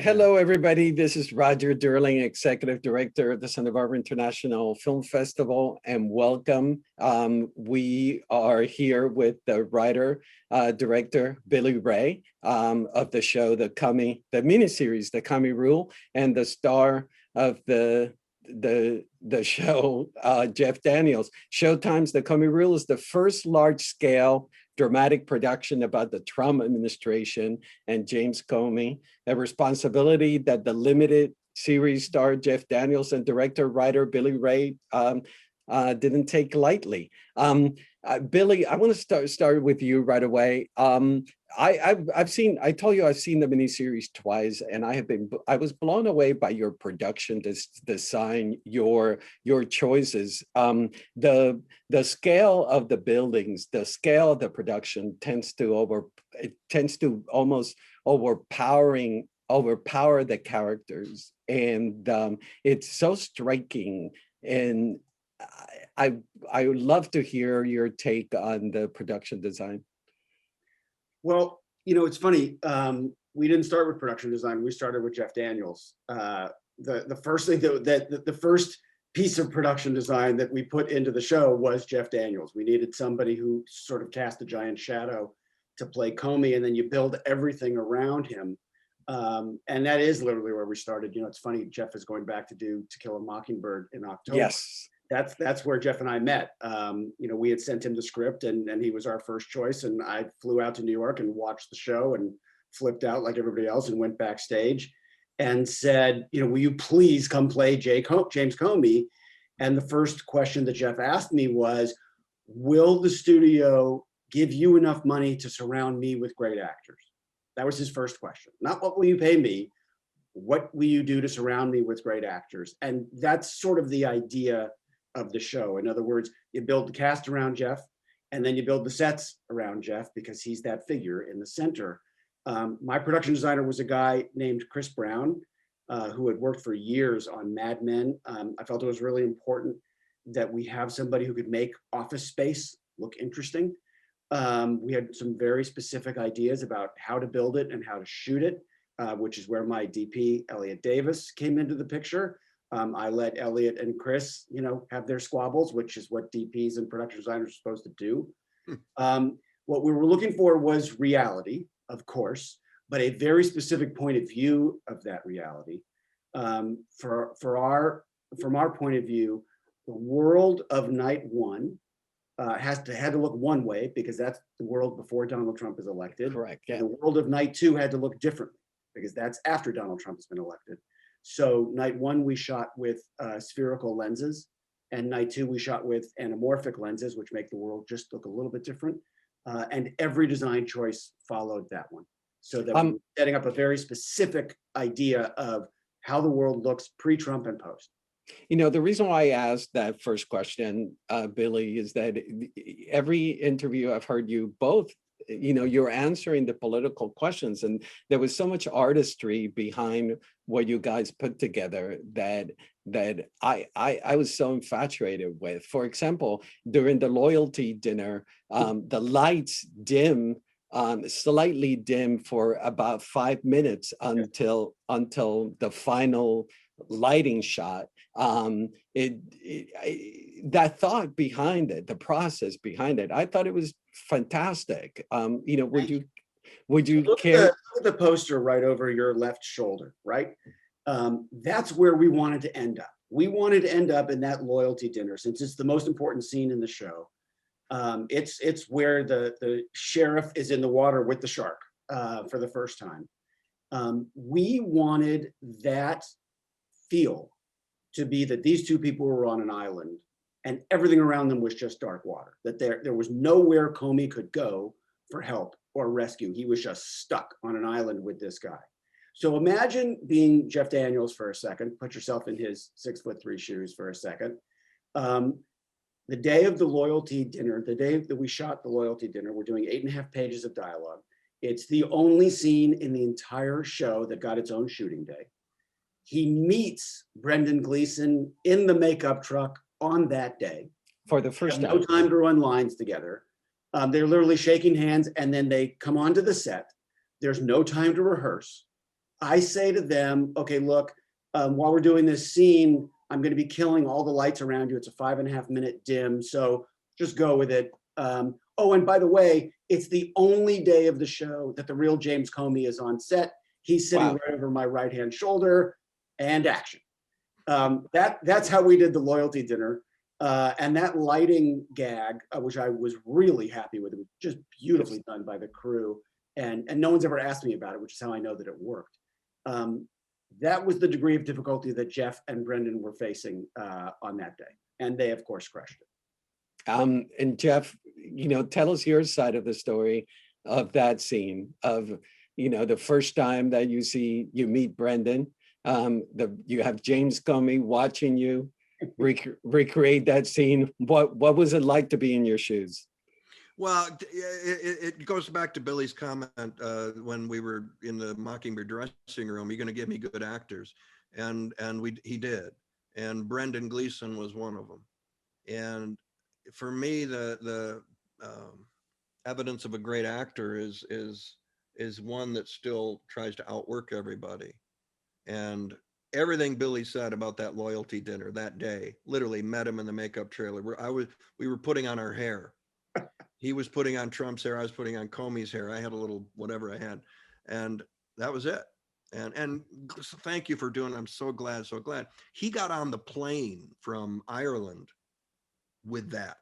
Hello, everybody. This is Roger Durling, Executive Director of the Santa Barbara International Film Festival, and welcome. We are here with the writer, director, Billy Ray, of the show, the miniseries, The Comey Rule, and the star of the show, Jeff Daniels. Showtime's The Comey Rule is the first large-scale dramatic production about the Trump administration and James Comey, a responsibility that the limited series star Jeff Daniels and director, writer Billy Ray didn't take lightly. Billy, I want to start with you right away. I told you I've seen the miniseries twice, and I was blown away by your production design, your choices. The scale of the buildings, the scale of the production tends to almost overpower the characters, and it's so striking. And I would love to hear your take on the production design. Well, it's funny. We didn't start with production design. We started with Jeff Daniels. The first thing the first piece of production design that we put into the show was Jeff Daniels. We needed somebody who sort of cast a giant shadow to play Comey, and then you build everything around him. And that is literally where we started. It's funny, Jeff is going back to do To Kill a Mockingbird in October. Yes. That's where Jeff and I met. We had sent him the script, and he was our first choice. And I flew out to New York and watched the show and flipped out like everybody else and went backstage and said, will you please come play James Comey? And the first question that Jeff asked me was, will the studio give you enough money to surround me with great actors? That was his first question. Not what will you pay me? What will you do to surround me with great actors? And that's sort of the idea of the show. In other words, you build the cast around Jeff, and then you build the sets around Jeff because he's that figure in the center. My production designer was a guy named Chris Brown, who had worked for years on Mad Men. I felt it was really important that we have somebody who could make Office Space look interesting. We had some very specific ideas about how to build it and how to shoot it, which is where my DP, Elliot Davis, came into the picture. I let Elliot and Chris, have their squabbles, which is what DPs and production designers are supposed to do. What we were looking for was reality, of course, but a very specific point of view of that reality. From our point of view, the world of night one had to look one way because that's the world before Donald Trump is elected. Correct. Yeah. The world of night two had to look differently because that's after Donald Trump has been elected. So night one, we shot with spherical lenses, and night two, we shot with anamorphic lenses, which make the world just look a little bit different. And every design choice followed that one. So that we're setting up a very specific idea of how the world looks pre-Trump and post. The reason why I asked that first question, Billy, is that every interview I've heard you both, you're answering the political questions, and there was so much artistry behind what you guys put together that I was so infatuated with. For example, during the loyalty dinner, the lights slightly dim for about 5 minutes until the final lighting shot. That thought behind it, the process behind it, I thought it was fantastic. Would you care? Look at the poster right over your left shoulder, right? That's where we wanted to end up. We wanted to end up in that loyalty dinner, since it's the most important scene in the show. It's where the sheriff is in the water with the shark for the first time. We wanted that feel to be that these two people were on an island and everything around them was just dark water, that there was nowhere Comey could go for help or rescue. He was just stuck on an island with this guy. So imagine being Jeff Daniels for a second, put yourself in his 6'3" shoes for a second. The day of the loyalty dinner, the day that we shot the loyalty dinner, we're doing 8.5 pages of dialogue. It's the only scene in the entire show that got its own shooting day. He meets Brendan Gleeson in the makeup truck on that day. For the first time. No time to run lines together. They're literally shaking hands, and then they come onto the set. There's no time to rehearse. I say to them, okay, look, while we're doing this scene, I'm going to be killing all the lights around you. It's a 5.5-minute dim, so just go with it. Oh, and by the way, it's the only day of the show that the real James Comey is on set. He's sitting right over my right-hand shoulder, and action. That's how we did the loyalty dinner. And that lighting gag, which I was really happy with, it was just beautifully done by the crew. And no one's ever asked me about it, which is how I know that it worked. That was the degree of difficulty that Jeff and Brendan were facing on that day. And they, of course, crushed it. And Jeff, tell us your side of the story of that scene of, the first time that you meet Brendan, you have James Comey watching you recreate that scene. What was it like to be in your shoes? Well, it goes back to Billy's comment when we were in the Mockingbird dressing room. You're going to give me good actors, and he did. And Brendan Gleeson was one of them. And for me, the evidence of a great actor is one that still tries to outwork everybody. And everything Billy said about that loyalty dinner that day, literally met him in the makeup trailer where we were putting on our hair. He was putting on Trump's hair. I was putting on Comey's hair. I had a little whatever I had, and that was it. And thank you for doing it. I'm so glad. He got on the plane from Ireland with that.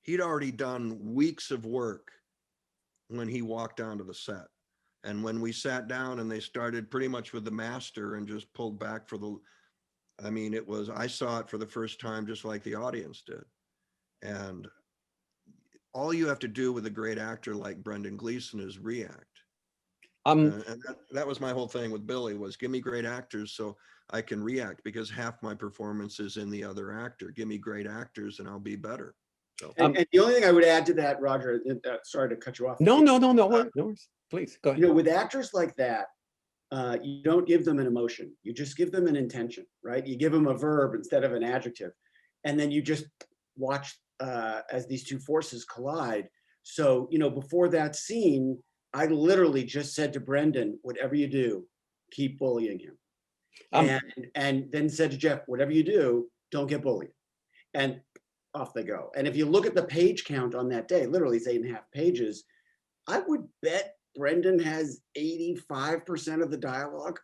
He'd already done weeks of work when he walked onto the set. And when we sat down and they started pretty much with the master and just pulled back I saw it for the first time just like the audience did. And all you have to do with a great actor like Brendan Gleeson is react. And that was my whole thing with Billy, was give me great actors so I can react, because half my performance is in the other actor. Give me great actors and I'll be better. So, and the only thing I would add to that, Roger, sorry to cut you off. No, please go ahead. With actors like that, you don't give them an emotion. You just give them an intention, right? You give them a verb instead of an adjective. And then you just watch as these two forces collide. So, before that scene, I literally just said to Brendan, whatever you do, keep bullying him. And then said to Jeff, whatever you do, don't get bullied. And off they go. And if you look at the page count on that day, literally it's 8.5 pages, I would bet Brendan has 85% of the dialogue.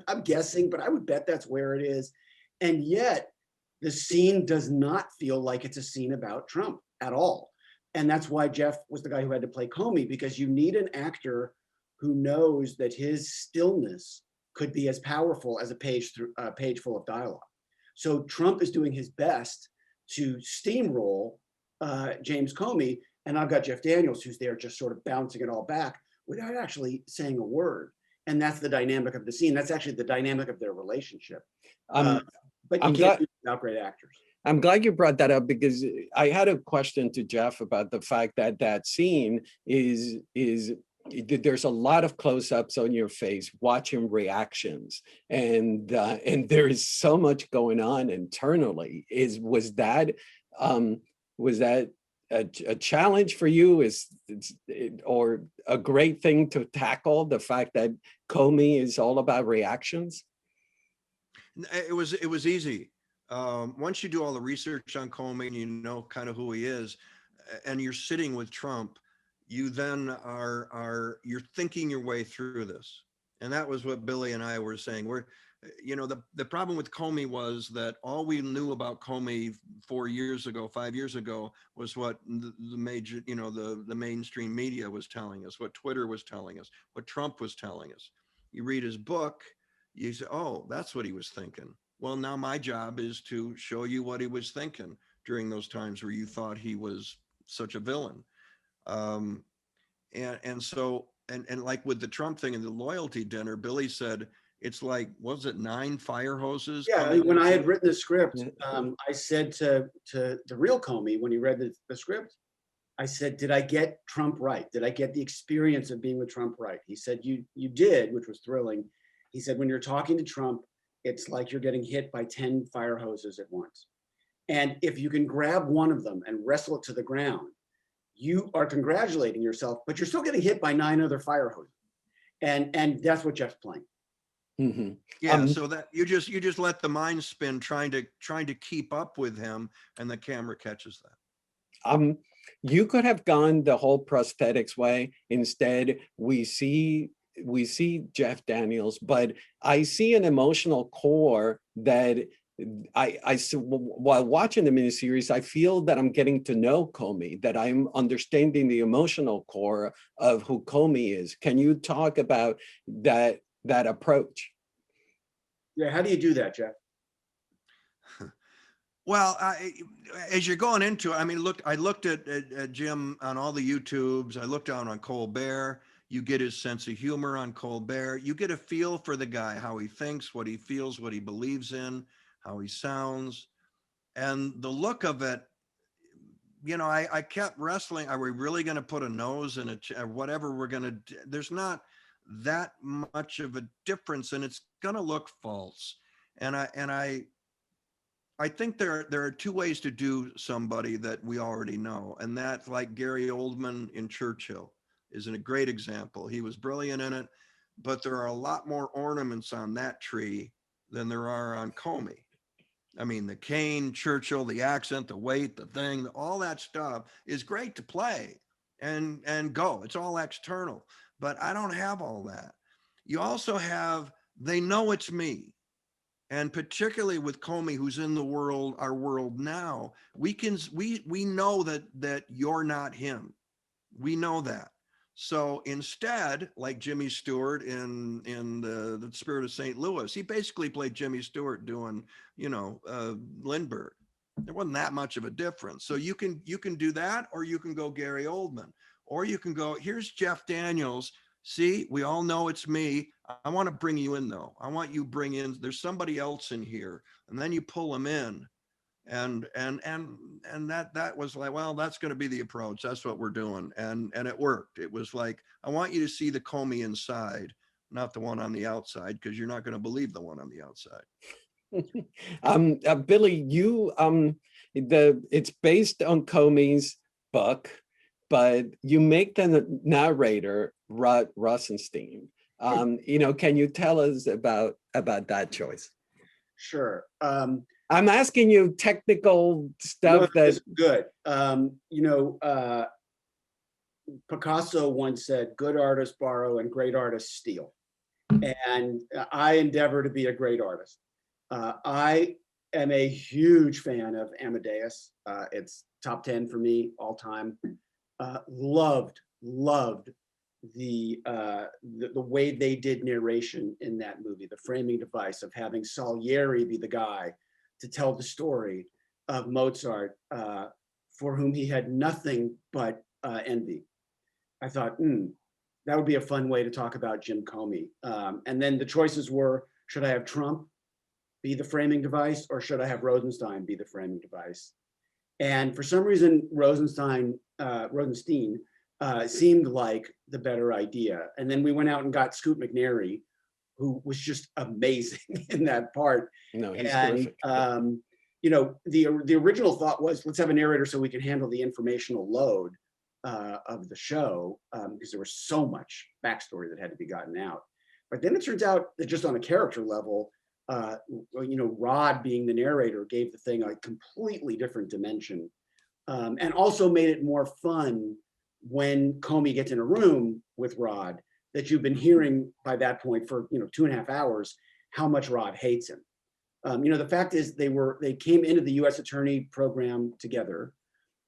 I'm guessing, but I would bet that's where it is. And yet the scene does not feel like it's a scene about Trump at all. And that's why Jeff was the guy who had to play Comey, because you need an actor who knows that his stillness could be as powerful as a page full of dialogue. So Trump is doing his best to steamroll James Comey, and I've got Jeff Daniels who's there just sort of bouncing it all back without actually saying a word. And that's the dynamic of the scene. That's actually the dynamic of their relationship. But you can't do it without great actors. I'm glad you brought that up, because I had a question to Jeff about the fact that that scene is there's a lot of close-ups on your face watching reactions, and there is so much going on internally. Was that a challenge for you, or a great thing to tackle, the fact that Comey is all about reactions? It was easy. Once you do all the research on Comey and you know kind of who he is, and you're sitting with Trump, you then you're thinking your way through this. And that was what Billy and I were saying. The problem with Comey was that all we knew about Comey 5 years ago was what the major, the mainstream media was telling us, what Twitter was telling us, what Trump was telling us. You read his book, you say, oh, that's what he was thinking. Well, now my job is to show you what he was thinking during those times where you thought he was such a villain. So like with the Trump thing and the loyalty dinner, Billy said, it's like, what was it, 9 fire hoses? Yeah, when I had written the script, I said to the real Comey, when he read the script, I said, did I get Trump right? Did I get the experience of being with Trump right? He said, you did, which was thrilling. He said, when you're talking to Trump, it's like you're getting hit by 10 fire hoses at once. And if you can grab one of them and wrestle it to the ground, you are congratulating yourself, but you're still getting hit by 9 other fire hoses. And that's what Jeff's playing. Mhm. Yeah, so that you just let the mind spin trying to keep up with him, and the camera catches that. You could have gone the whole prosthetics way. Instead, we see Jeff Daniels, but I see an emotional core that while watching the miniseries, I feel that I'm getting to know Comey, that I'm understanding the emotional core of who Comey is. Can you talk about that approach? Yeah, how do you do that, Jeff? Well, as you're going into it, I mean, I looked at Jim on all the YouTubes. I looked down on Colbert. You get his sense of humor on Colbert. You get a feel for the guy, how he thinks, what he feels, what he believes in, how he sounds. And the look of it, I kept wrestling. Are we really going to put a nose in or whatever we're going to do? There's not that much of a difference, and it's going to look false. And I think there are two ways to do somebody that we already know, and that's like Gary Oldman in Churchill is a great example. He was brilliant in it, but there are a lot more ornaments on that tree than there are on Comey. I mean, the cane, Churchill, the accent, the weight, the thing, all that stuff is great to play and go. It's all external, but I don't have all that. You also have, they know it's me. And particularly with Comey, who's in the world, our world now, we know that you're not him. We know that. So instead, like Jimmy Stewart in the Spirit of St. Louis, he basically played Jimmy Stewart doing, Lindbergh. There wasn't that much of a difference. So you can do that, or you can go Gary Oldman, or you can go, here's Jeff Daniels. See, we all know it's me. I want to bring you in though. I want you bring in, there's somebody else in here, and then you pull them in. And that was like, well, that's going to be the approach. That's what we're doing. And it worked. It was like, I want you to see the Comey inside, not the one on the outside, because you're not going to believe the one on the outside. Billy, it's based on Comey's book, but you make the narrator Rod Rosenstein. Can you tell us about that choice? Sure. I'm asking you technical stuff that's good. Picasso once said, good artists borrow and great artists steal. And I endeavor to be a great artist. I am a huge fan of Amadeus. It's top 10 for me all time. Loved the way they did narration in that movie, the framing device of having Salieri be the guy to tell the story of Mozart, for whom he had nothing but envy. I thought, that would be a fun way to talk about Jim Comey. And then the choices were, should I have Trump be the framing device, or should I have Rosenstein be the framing device? And for some reason, Rosenstein seemed like the better idea. And then we went out and got Scoot McNairy, who was just amazing in that part. No, he's terrific. The original thought was, let's have a narrator so we can handle the informational load of the show, because there was so much backstory that had to be gotten out. But then it turns out that just on a character level, Rod being the narrator gave the thing a completely different dimension, and also made it more fun when Comey gets in a room with Rod, that you've been hearing by that point for 2.5 hours how much Rod hates him. The fact is they came into the U.S. Attorney program together,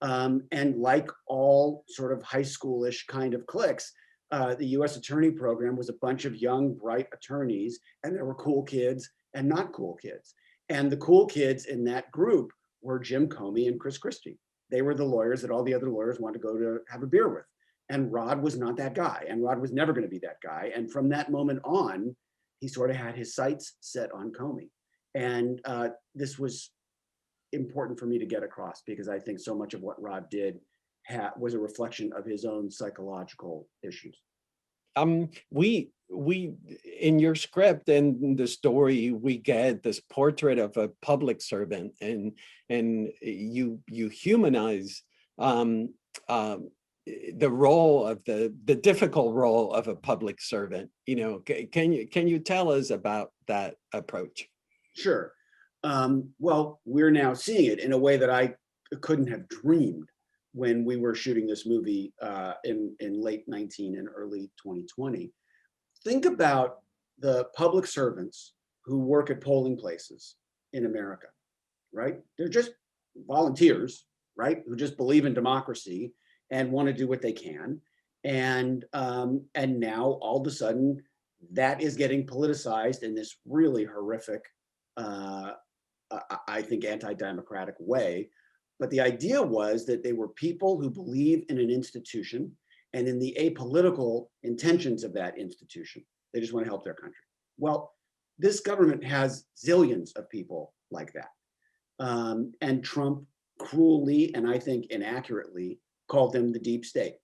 and like all sort of high schoolish kind of cliques, the U.S. Attorney program was a bunch of young, bright attorneys, and there were cool kids and not cool kids. And the cool kids in that group were Jim Comey and Chris Christie. They were the lawyers that all the other lawyers wanted to go to have a beer with. And Rod was not that guy, and Rod was never going to be that guy. And from that moment on, he sort of had his sights set on Comey. And this was important for me to get across, because I think so much of what Rod did was a reflection of his own psychological issues. We in your script and the story, we get this portrait of a public servant, and you humanize the role of the difficult role of a public servant. You know, can you tell us about that approach? Sure. Well, we're now seeing it in a way that I couldn't have dreamed when we were shooting this movie in late 19 and early 2020. Think about the public servants who work at polling places in America, right? They're just volunteers, right? Who just believe in democracy and want to do what they can. And now all of a sudden that is getting politicized in this really horrific, I think, anti-democratic way. But the idea was that they were people who believe in an institution and in the apolitical intentions of that institution. They just want to help their country. Well, this government has zillions of people like that. And Trump cruelly, and I think inaccurately, called them the deep state.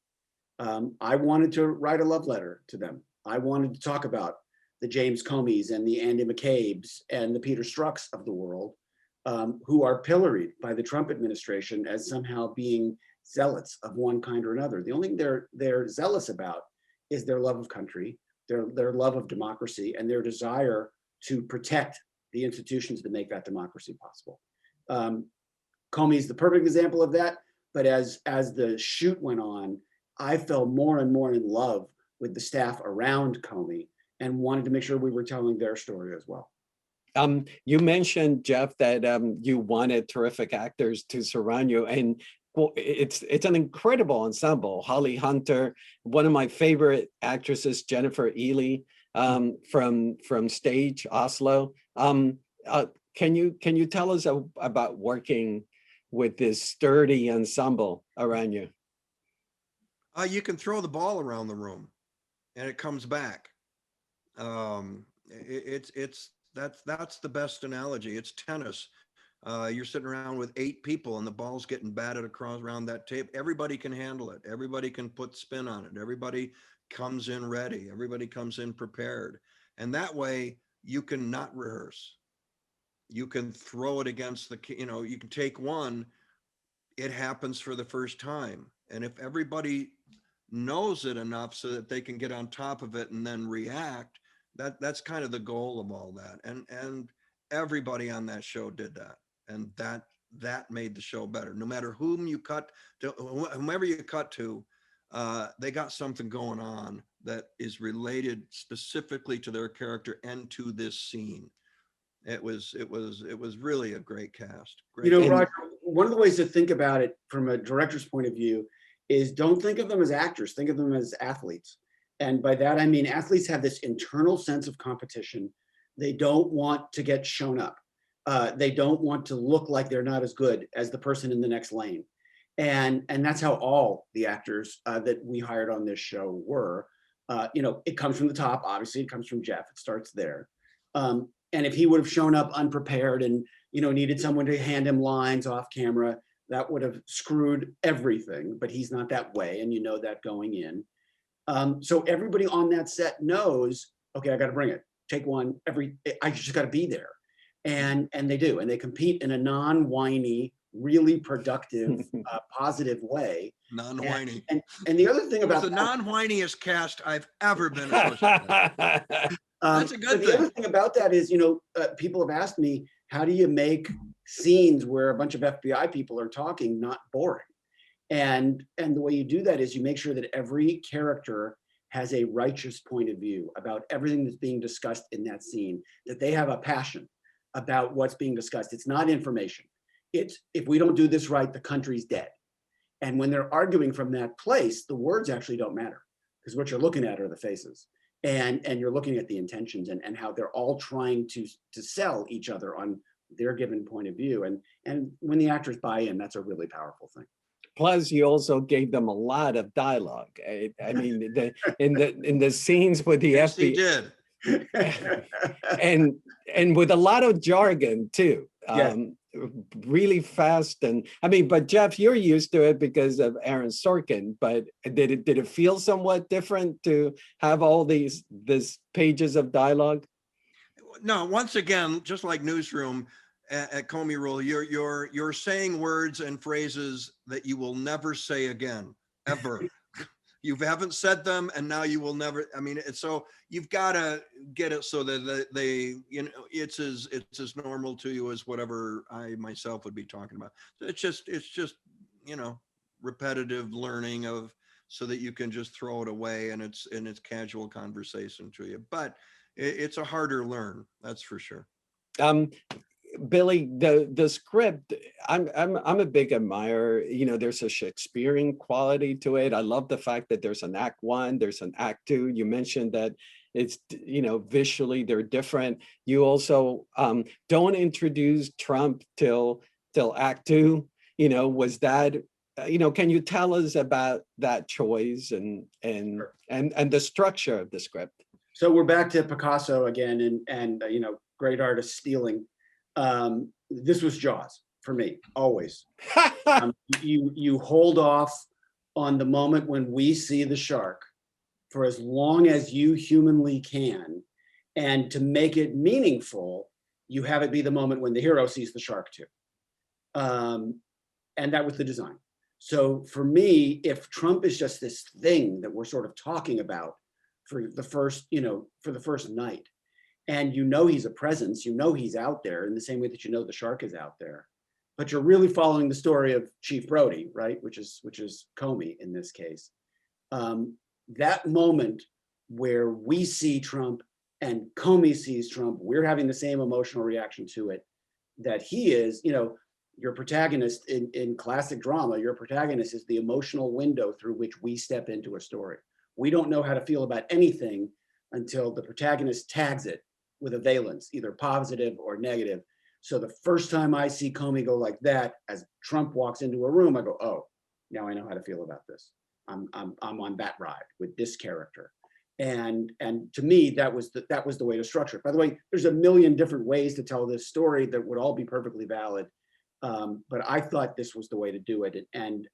I wanted to write a love letter to them. I wanted to talk about the James Comeys and the Andy McCabe's and the Peter Strzok's of the world, who are pilloried by the Trump administration as somehow being zealots of one kind or another. The only thing they're zealous about is their love of country, their love of democracy, and their desire to protect the institutions that make that democracy possible. Comey's the perfect example of that. But as the shoot went on, I fell more and more in love with the staff around Comey and wanted to make sure we were telling their story as well. You mentioned, Jeff, that you wanted terrific actors to surround you, and well, it's an incredible ensemble. Holly Hunter, one of my favorite actresses, Jennifer Ely, from Stage Oslo. Can you tell us about working with this sturdy ensemble around you? You can throw the ball around the room and it comes back. That's the best analogy. It's tennis. You're sitting around with 8 people and the ball's getting batted across around that table. Everybody can handle it. Everybody can put spin on it. Everybody comes in ready. Everybody comes in prepared. And that way you can not rehearse. You can throw it against you can take one, it happens for the first time. And if everybody knows it enough so that they can get on top of it and then react, that's kind of the goal of all that. And everybody on that show did that. And that made the show better. No matter whomever you cut to, they got something going on that is related specifically to their character and to this scene. It was really a great cast. Great. Roger, one of the ways to think about it from a director's point of view is don't think of them as actors, think of them as athletes. And by that, I mean, athletes have this internal sense of competition. They don't want to get shown up. They don't want to look like they're not as good as the person in the next lane. And that's how all the actors that we hired on this show were. It comes from the top, obviously, it comes from Jeff, it starts there. And if he would have shown up unprepared and, needed someone to hand him lines off camera, that would have screwed everything, but he's not that way. And you know that going in. So everybody on that set knows, okay, I got to bring it. Take one I just got to be there. And they do, and they compete in a non-whiny, really productive, positive way. Non-whiny. And the other thing about the non-whiniest cast I've ever been associated with. That's a good thing. The other thing about that is, people have asked me, how do you make scenes where a bunch of FBI people are talking not boring? And the way you do that is you make sure that every character has a righteous point of view about everything that's being discussed in that scene, that they have a passion about what's being discussed. It's not information. It's, if we don't do this right, the country's dead. And when they're arguing from that place, the words actually don't matter, because what you're looking at are the faces. And you're looking at the intentions and how they're all trying to sell each other on their given point of view. And when the actors buy in, that's a really powerful thing. Plus, you also gave them a lot of dialogue. I mean, in the scenes with the yes, FBI, he did. and with a lot of jargon too. Yes. Really fast, and I mean, but Jeff, you're used to it because of Aaron Sorkin. But did it feel somewhat different to have all these pages of dialogue? No, once again, just like Newsroom at Comey Rule, you're saying words and phrases that you will never say again. ever. You haven't said them, and now you will never. I mean, so you've got to get it so that they, you know, it's as normal to you as whatever I myself would be talking about. So it's just, you know, repetitive learning of, so that you can just throw it away and it's casual conversation to you. But it's a harder learn, that's for sure. Billy, the script, I'm a big admirer. You know, there's a Shakespearean quality to it. I love the fact that there's an act one, there's an act two. You mentioned that it's, you know, visually they're different. You also don't introduce Trump till act two. You know, was that, you know, can you tell us about that choice and the structure of the script? So we're back to Picasso again, and you know, great artist stealing. This was Jaws for me, always. You hold off on the moment when we see the shark for as long as you humanly can, and to make it meaningful, you have it be the moment when the hero sees the shark too. And that was the design. So for me, if Trump is just this thing that we're sort of talking about for the first, you know, for the first night, and you know he's a presence, you know he's out there in the same way that you know the shark is out there, but you're really following the story of Chief Brody, right? Which is Comey in this case. That moment where we see Trump and Comey sees Trump, we're having the same emotional reaction to it that he is. You know, your protagonist in classic drama, your protagonist is the emotional window through which we step into a story. We don't know how to feel about anything until the protagonist tags it with a valence, either positive or negative. So the first time I see Comey go like that, as Trump walks into a room, I go, oh, now I know how to feel about this. I'm on that ride with this character. And to me, that was the way to structure it. By the way, there's a million different ways to tell this story that would all be perfectly valid. But I thought this was the way to do it. And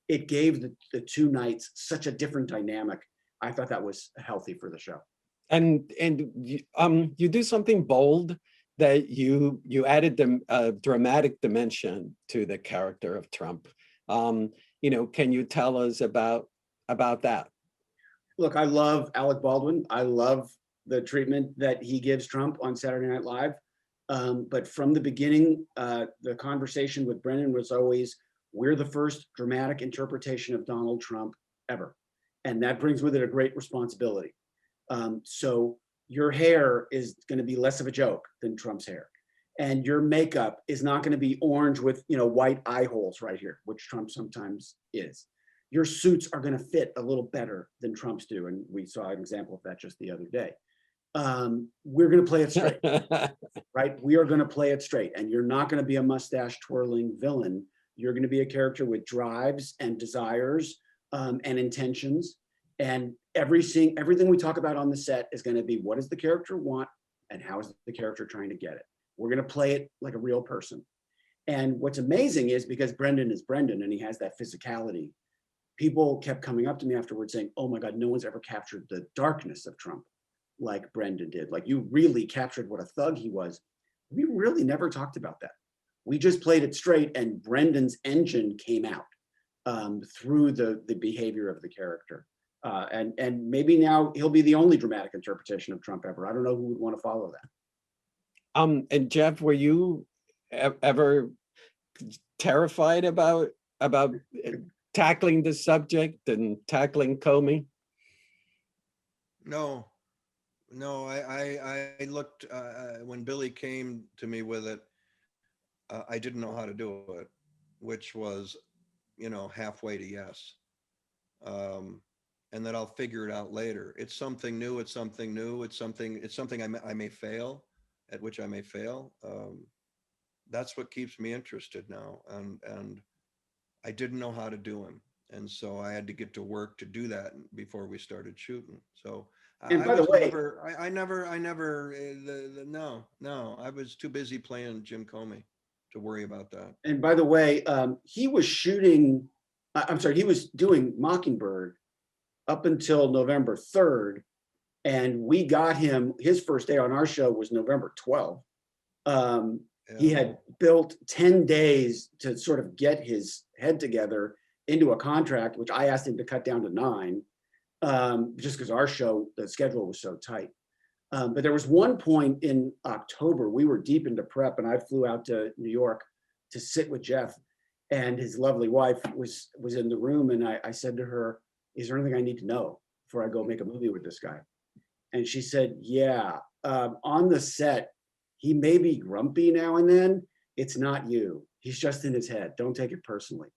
it gave the two nights such a different dynamic. I thought that was healthy for the show. And you do something bold, that you added a dramatic dimension to the character of Trump. You know, can you tell us about that? Look, I love Alec Baldwin. I love the treatment that he gives Trump on Saturday Night Live. But from the beginning, the conversation with Brendan was always, we're the first dramatic interpretation of Donald Trump ever. And that brings with it a great responsibility. So your hair is going to be less of a joke than Trump's hair. And your makeup is not going to be orange with, you know, white eye holes right here, which Trump sometimes is. Your suits are going to fit a little better than Trump's do. And we saw an example of that just the other day. We're going to play it straight, right? We are going to play it straight. And you're not going to be a mustache twirling villain. You're going to be a character with drives and desires and intentions. And everything we talk about on the set is going to be, what does the character want and how is the character trying to get it? We're going to play it like a real person. And what's amazing is, because Brendan is Brendan and he has that physicality, people kept coming up to me afterwards saying, oh my God, no one's ever captured the darkness of Trump like Brendan did. Like, you really captured what a thug he was. We really never talked about that. We just played it straight, and Brendan's engine came out through the behavior of the character. And maybe now he'll be the only dramatic interpretation of Trump ever. I don't know who would want to follow that. And Jeff, were you ever terrified about tackling the subject and tackling Comey? No, I looked, when Billy came to me with it, I didn't know how to do it, which was, you know, halfway to yes. And that I'll figure it out later. It's something new. It's something I may fail, at which I may fail. That's what keeps me interested now. And I didn't know how to do him. And so I had to get to work to do that before we started shooting. So and by the way, no, I was too busy playing Jim Comey to worry about that. And by the way, he was doing Mockingbird up until November 3rd. And we got him, his first day on our show was November 12th. He had built 10 days to sort of get his head together. into a contract, which I asked him to cut down to 9, just because our show, the schedule was so tight. But there was one point in October, we were deep into prep, and I flew out to New York to sit with Jeff, and his lovely wife was in the room, and I said to her, "Is there anything I need to know before I go make a movie with this guy?" And she said, "Yeah, on the set, he may be grumpy now and then. It's not you. He's just in his head. Don't take it personally."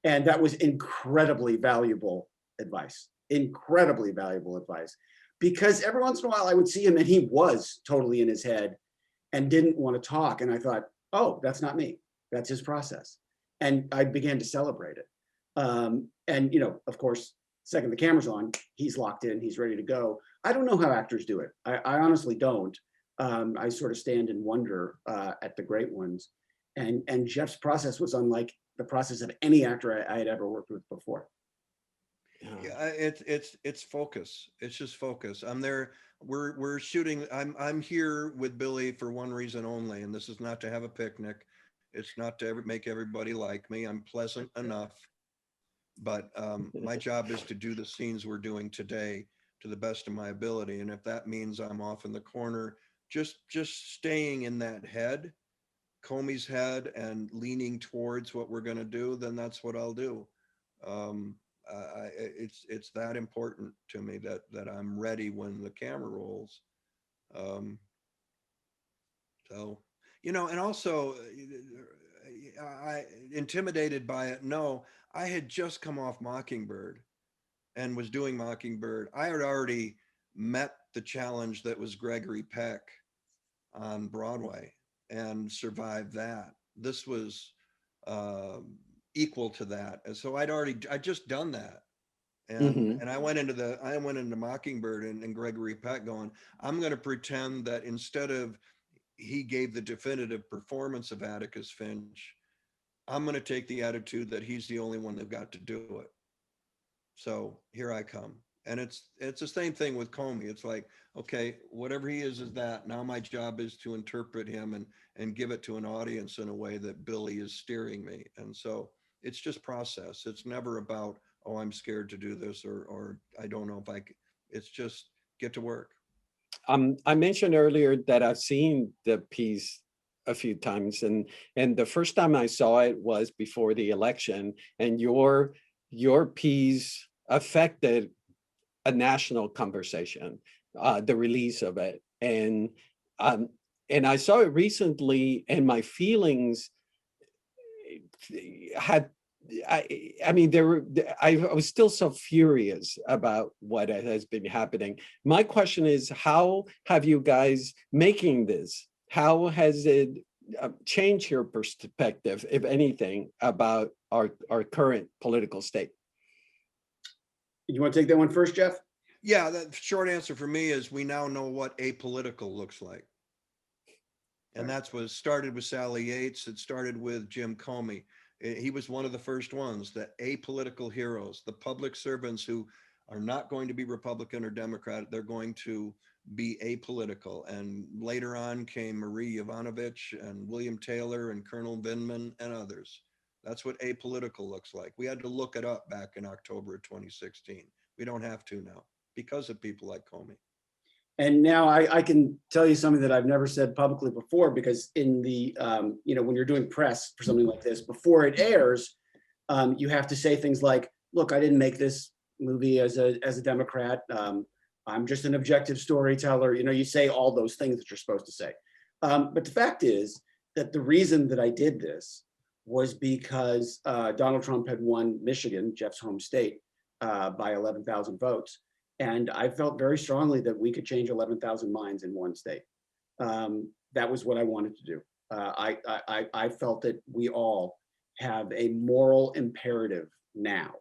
And that was incredibly valuable advice, incredibly valuable advice. Because every once in a while I would see him and he was totally in his head and didn't want to talk. And I thought, oh, that's not me. That's his process. And I began to celebrate it. And, you know, of course, second the camera's on, he's locked in, he's ready to go. I don't know how actors do it. I honestly don't. I sort of stand in wonder at the great ones. And Jeff's process was unlike the process of any actor I had ever worked with before. Yeah, it's focus. It's just focus. I'm there. We're shooting. I'm here with Billy for one reason only, and this is not to have a picnic. It's not to make everybody like me. I'm pleasant enough, but my job is to do the scenes we're doing today to the best of my ability. And if that means I'm off in the corner, just staying in that head, Comey's head, and leaning towards what we're going to do, then that's what I'll do. It's that important to me that I'm ready when the camera rolls. So, you know, and also I intimidated by it. No, I had just come off Mockingbird and was doing Mockingbird. I had already met the challenge that was Gregory Peck on Broadway and survived that. This was equal to that. And so I'd just done that. And I went into Mockingbird and Gregory Peck going, I'm going to pretend that instead of he gave the definitive performance of Atticus Finch, I'm going to take the attitude that he's the only one that got to do it. So here I come. And it's the same thing with Comey. It's like, okay, whatever he is that. Now my job is to interpret him and give it to an audience in a way that Billy is steering me. And so it's just process. It's never about, oh, I'm scared to do this, or I don't know if I can. It's just get to work. I mentioned earlier that I've seen the piece a few times, and the first time I saw it was before the election, and your piece affected a national conversation, the release of it, and I saw it recently, and my feelings had. I mean, I was still so furious about what has been happening. My question is, how have you guys making this? How has it changed your perspective, if anything, about our current political state? You want to take that one first, Jeff? Yeah, the short answer for me is we now know what apolitical looks like. And that's what started with Sally Yates. It started with Jim Comey. He was one of the first ones, the apolitical heroes, the public servants who are not going to be Republican or Democrat. They're going to be apolitical. And later on came Marie Yovanovitch and William Taylor and Colonel Vindman and others. That's what apolitical looks like. We had to look it up back in October of 2016. We don't have to now because of people like Comey. And now I can tell you something that I've never said publicly before, because in the, you know, when you're doing press for something like this, before it airs, you have to say things like, look, I didn't make this movie as a Democrat. I'm just an objective storyteller. You know, you say all those things that you're supposed to say. But the fact is that the reason that I did this was because Donald Trump had won Michigan, Jeff's home state, by 11,000 votes. And I felt very strongly that we could change 11,000 minds in one state. That was what I wanted to do. I felt that we all have a moral imperative now.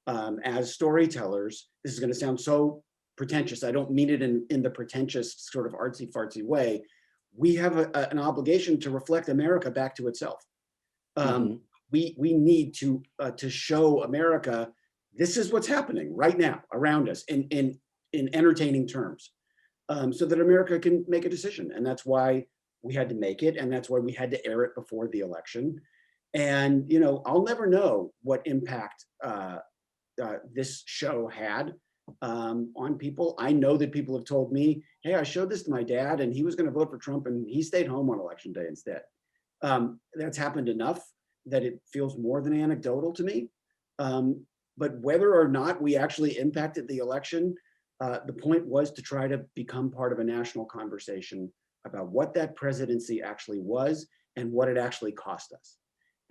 As storytellers, this is going to sound so pretentious. I don't mean it in the pretentious sort of artsy fartsy way. We have an obligation to reflect America back to itself. We need to show America this is what's happening right now around us in entertaining terms, so that America can make a decision. And that's why we had to make it, and that's why we had to air it before the election. And, you know, I'll never know what impact this show had on people. I know that people have told me, hey, I showed this to my dad and he was going to vote for Trump and he stayed home on election day instead. That's happened enough that it feels more than anecdotal to me. But whether or not we actually impacted the election, the point was to try to become part of a national conversation about what that presidency actually was and what it actually cost us.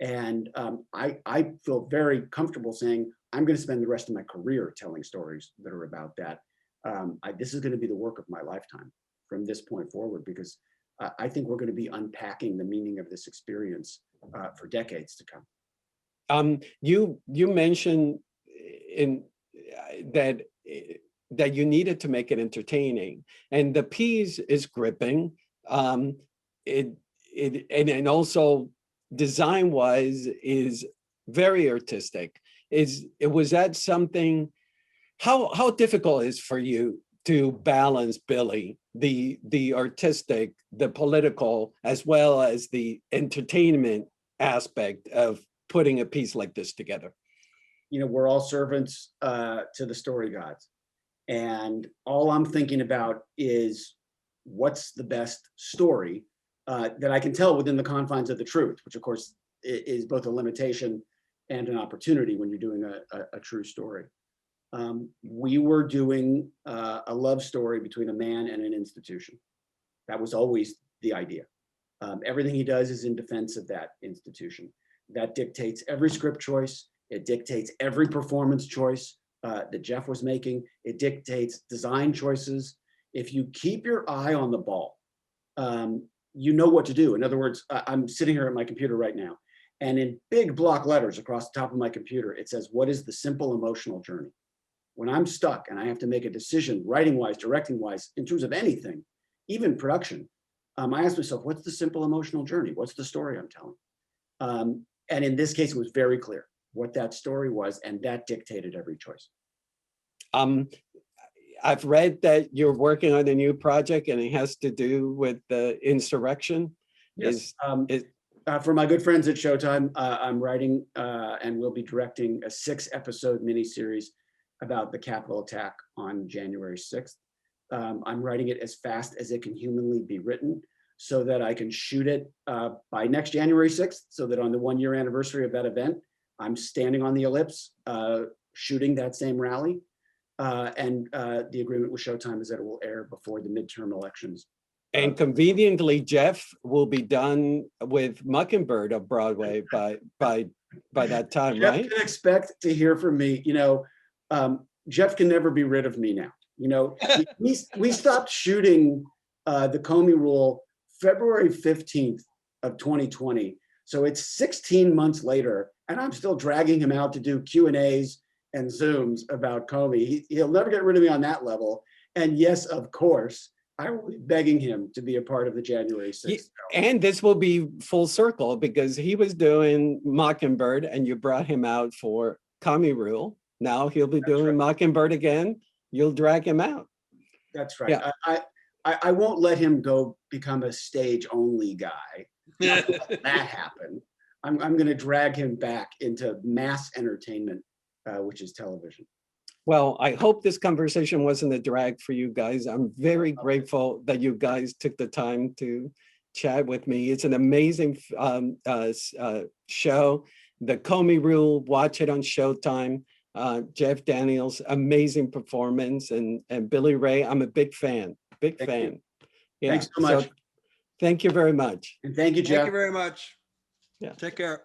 And I feel very comfortable saying, I'm going to spend the rest of my career telling stories that are about that. This is going to be the work of my lifetime from this point forward, because I think we're going to be unpacking the meaning of this experience for decades to come. You mentioned that you needed to make it entertaining, and the piece is gripping. And also design-wise is very artistic. Was that something? How difficult is for you to balance, Billy, the artistic, the political, as well as the entertainment aspect of putting a piece like this together? You know, we're all servants to the story gods. And all I'm thinking about is what's the best story that I can tell within the confines of the truth, which of course is both a limitation and an opportunity when you're doing a true story. We were doing a love story between a man and an institution. That was always the idea. Everything he does is in defense of that institution. That dictates every script choice. It dictates every performance choice that Jeff was making. It dictates design choices. If you keep your eye on the ball, you know what to do. In other words, I'm sitting here at my computer right now, and in big block letters across the top of my computer, it says, what is the simple emotional journey? When I'm stuck and I have to make a decision, writing-wise, directing-wise, in terms of anything, even production, I ask myself, what's the simple emotional journey? What's the story I'm telling? And in this case, it was very clear what that story was, and that dictated every choice. I've read that you're working on a new project and it has to do with the insurrection. Yes. For my good friends at Showtime, I'm writing and will be directing a 6-episode miniseries about the Capitol attack on January 6th. I'm writing it as fast as it can humanly be written so that I can shoot it by next January 6th, so that on the 1-year anniversary of that event, I'm standing on the ellipse, shooting that same rally. And the agreement with Showtime is that it will air before the midterm elections. And conveniently, Jeff will be done with Mockingbird of Broadway by that time, Jeff right? can expect to hear from me. You know, Jeff can never be rid of me now. You know, we stopped shooting the Comey Rule February 15th of 2020. So it's 16 months later, and I'm still dragging him out to do Q&As and Zooms about Comey. He'll never get rid of me on that level. And yes, of course, I will be begging him to be a part of the January 6th. And this will be full circle because he was doing Mockingbird and you brought him out for Comey Rule. Now he'll be doing right. Mockingbird again. You'll drag him out. That's right. Yeah. I won't let him go become a stage only guy. Not let that happen. I'm going to drag him back into mass entertainment, which is television. Well, I hope this conversation wasn't a drag for you guys. I'm very grateful that you guys took the time to chat with me. It's an amazing show. The Comey Rule, watch it on Showtime. Jeff Daniels, amazing performance. And Billy Ray, I'm a big fan, big fan. Yeah. Thanks so much. So, thank you very much. And thank you, Jeff. Thank you very much. Yeah. Take care.